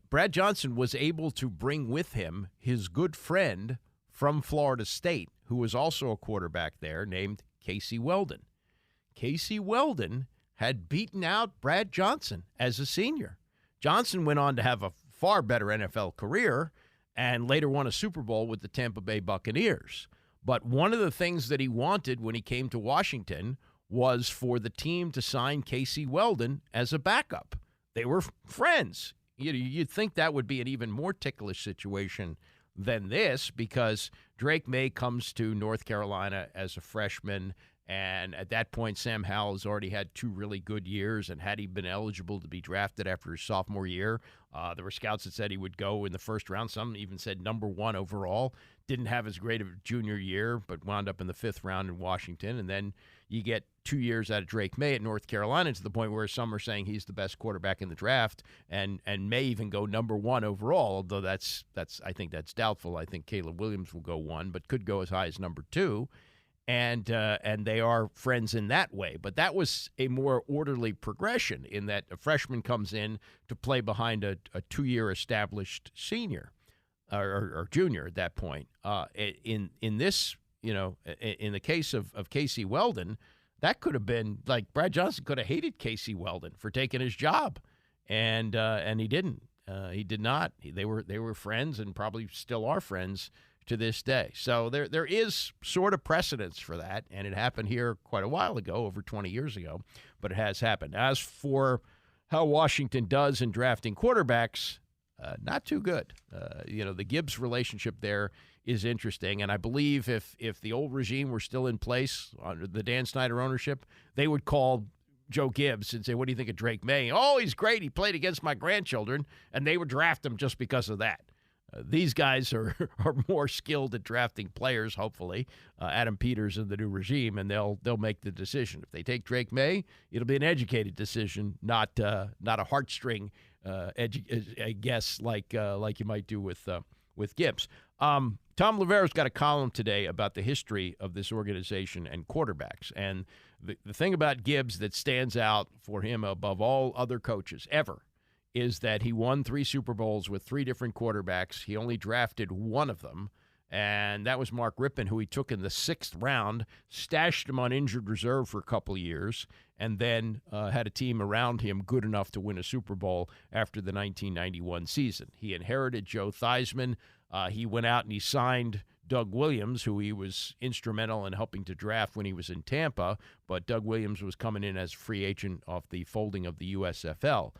[SPEAKER 4] Brad Johnson was able to bring with him his good friend from Florida State, who was also a quarterback there, named Casey Weldon. Casey Weldon had beaten out Brad Johnson as a senior. Johnson went on to have a far better NFL career and later won a Super Bowl with the Tampa Bay Buccaneers. But one of the things that he wanted when he came to Washington was for the team to sign Casey Weldon as a backup. They were friends. You'd think that would be an even more ticklish situation than this, because Drake Maye comes to North Carolina as a freshman And at that point, Sam Howell has already had 2 really good years. And had he been eligible to be drafted after his sophomore year, there were scouts that said he would go in the first round. Some even said number 1 overall. Didn't have as great of a junior year, but wound up in the 5th round in Washington. And then you get 2 years out of Drake Maye at North Carolina, to the point where some are saying he's the best quarterback in the draft, and may even go number 1 overall. Although that's I think that's doubtful. I think Caleb Williams will go 1, but could go as high as number 2. And they are friends in that way. But that was a more orderly progression, in that a freshman comes in to play behind a 2-year established senior or junior at that point. In this, in the case of Casey Weldon, that could have been like Brad Johnson could have hated Casey Weldon for taking his job, and he didn't. He did not. They were friends, and probably still are friends to this day. So there is sort of precedence for that, and it happened here quite a while ago, over 20 years ago, but it has happened. As for how Washington does in drafting quarterbacks, not too good. The Gibbs relationship there is interesting, and I believe if the old regime were still in place under the Dan Snyder ownership, they would call Joe Gibbs and say, "What do you think of Drake Maye?" "Oh, he's great. He played against my grandchildren," and they would draft him just because of that. These guys are more skilled at drafting players, hopefully. Adam Peters and the new regime, and they'll make the decision. If they take Drake Maye, it'll be an educated decision, not a heartstring guess like you might do with Gibbs. Tom Lovero's got a column today about the history of this organization and quarterbacks. And the thing about Gibbs that stands out for him above all other coaches ever is that he won 3 Super Bowls with 3 different quarterbacks. He only drafted one of them, and that was Mark Rippon, who he took in the 6th round, stashed him on injured reserve for a couple of years, and then had a team around him good enough to win a Super Bowl after the 1991 season. He inherited Joe Theismann. He went out and he signed Doug Williams, who he was instrumental in helping to draft when he was in Tampa, but Doug Williams was coming in as a free agent off the folding of the USFL.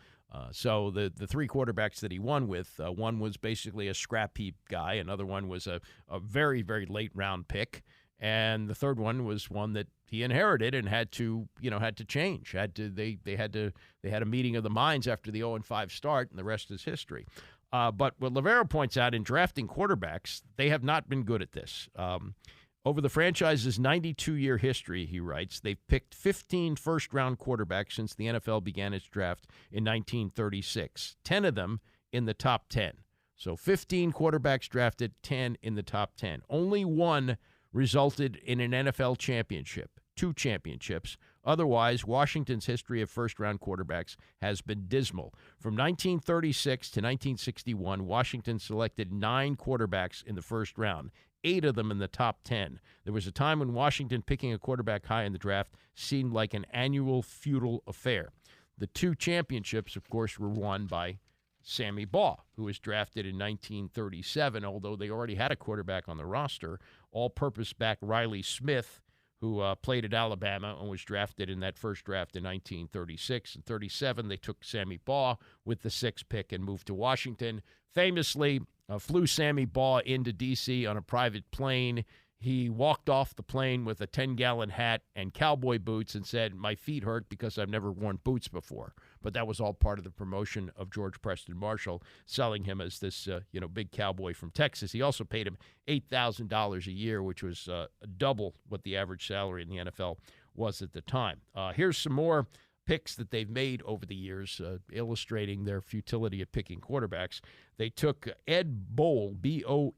[SPEAKER 4] So the 3 quarterbacks that he won with, one was basically a scrap heap guy, another one was a very, very late round pick, and the third one was one that he inherited and had to change. They had a meeting of the minds after the 0-5 start, and the rest is history. But what Lovero points out, in drafting quarterbacks, they have not been good at this. Over the franchise's 92-year history, he writes, they've picked 15 first-round quarterbacks since the NFL began its draft in 1936, 10 of them in the top 10. So 15 quarterbacks drafted, 10 in the top 10. Only one resulted in an NFL championship, 2 championships. Otherwise, Washington's history of first-round quarterbacks has been dismal. From 1936 to 1961, Washington selected 9 quarterbacks in the first round, 8 of them in the top 10. There was a time when Washington picking a quarterback high in the draft seemed like an annual futile affair. The 2 championships, of course, were won by Sammy Baugh, who was drafted in 1937, although they already had a quarterback on the roster. All-purpose back Riley Smith, who played at Alabama and was drafted in that first draft in 1936. In 37, they took Sammy Baugh with the 6th pick and moved to Washington. Famously, flew Sammy Baugh into D.C. on a private plane. He walked off the plane with a 10-gallon hat and cowboy boots and said, "My feet hurt because I've never worn boots before." But that was all part of the promotion of George Preston Marshall, selling him as this big cowboy from Texas. He also paid him $8,000 a year, which was double what the average salary in the NFL was at the time. Here's some more picks that they've made over the years, illustrating their futility at picking quarterbacks. They took Ed Boll, Boell,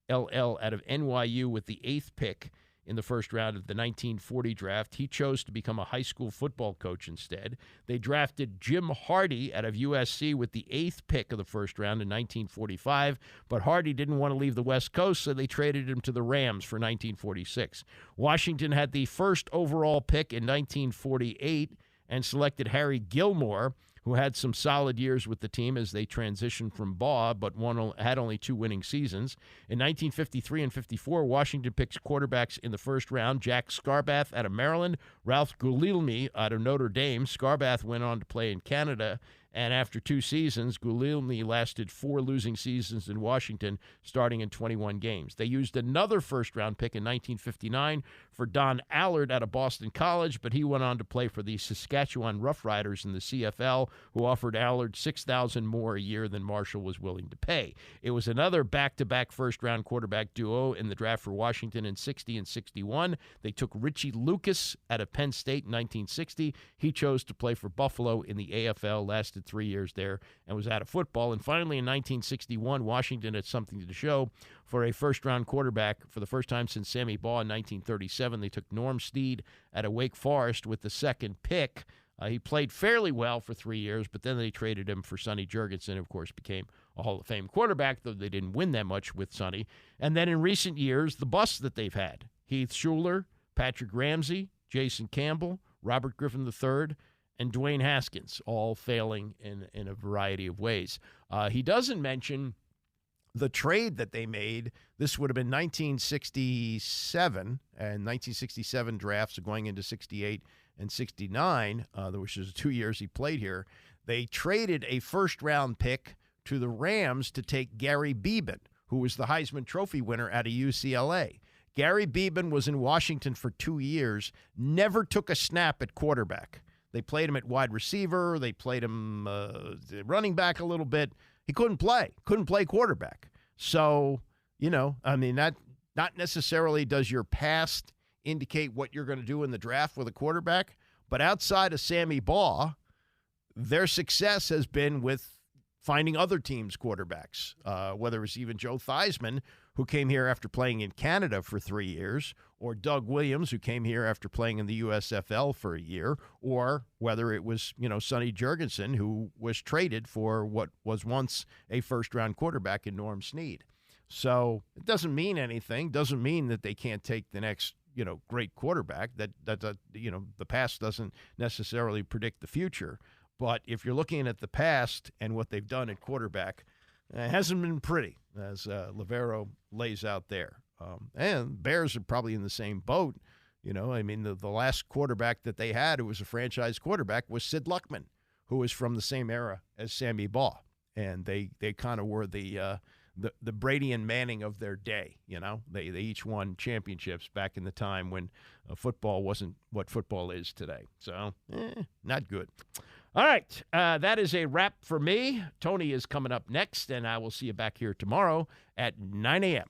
[SPEAKER 4] out of NYU with the 8th pick in the first round of the 1940 draft. He chose to become a high school football coach instead. They drafted Jim Hardy out of USC with the 8th pick of the first round in 1945, but Hardy didn't want to leave the West Coast, so they traded him to the Rams for 1946. Washington had the first overall pick in 1948 and selected Harry Gilmore, who had some solid years with the team as they transitioned from Baugh, but had only 2 winning seasons. In 1953 and 54, Washington picked quarterbacks in the first round: Jack Scarbath out of Maryland, Ralph Guglielmi out of Notre Dame. Scarbath went on to play in Canada, and after 2 seasons, Guglielmi lasted 4 losing seasons in Washington, starting in 21 games. They used another first-round pick in 1959 for Don Allard out of Boston College, but he went on to play for the Saskatchewan Roughriders in the CFL, who offered Allard $6,000 more a year than Marshall was willing to pay. It was another back-to-back first-round quarterback duo in the draft for Washington in 60 and 61. They took Richie Lucas out of Penn State in 1960. He chose to play for Buffalo in the AFL, lasted 3 years there, and was out of football. And finally, in 1961, Washington had something to show for a first-round quarterback. For the first time since Sammy Baugh in 1937, they took Norm Snead out of Wake Forest with the second pick. He played fairly well for 3 years, but then they traded him for Sonny Jurgensen, of course, became a Hall of Fame quarterback, though they didn't win that much with Sonny. And then in recent years, the busts that they've had: Heath Schuler, Patrick Ramsey, Jason Campbell, Robert Griffin III, and Dwayne Haskins, all failing in a variety of ways. He doesn't mention the trade that they made. This would have been 1967, and 1967 drafts going into 68 and 69, which is 2 years he played here. They traded a first-round pick to the Rams to take Gary Beban, who was the Heisman Trophy winner out of UCLA. Gary Beban was in Washington for 2 years, never took a snap at quarterback. They played him at wide receiver. They played him running back a little bit. He couldn't play quarterback. So, that not necessarily does your past indicate what you're going to do in the draft with a quarterback, but outside of Sammy Baugh, their success has been with finding other teams' quarterbacks, whether it's even Joe Theismann, who came here after playing in Canada for 3 years, or Doug Williams, who came here after playing in the USFL for a year, or whether it was, Sonny Jurgensen, who was traded for what was once a first-round quarterback in Norm Snead. So it doesn't mean anything. Doesn't mean that they can't take the next, great quarterback. That the past doesn't necessarily predict the future. But if you're looking at the past and what they've done at quarterback, it hasn't been pretty, as Livero lays out there. And Bears are probably in the same boat. The last quarterback that they had who was a franchise quarterback was Sid Luckman, who was from the same era as Sammy Baugh. And they kind of were the Brady and Manning of their day. They each won championships back in the time when football wasn't what football is today. So, not good. All right, that is a wrap for me. Tony is coming up next, and I will see you back here tomorrow at 9 a.m.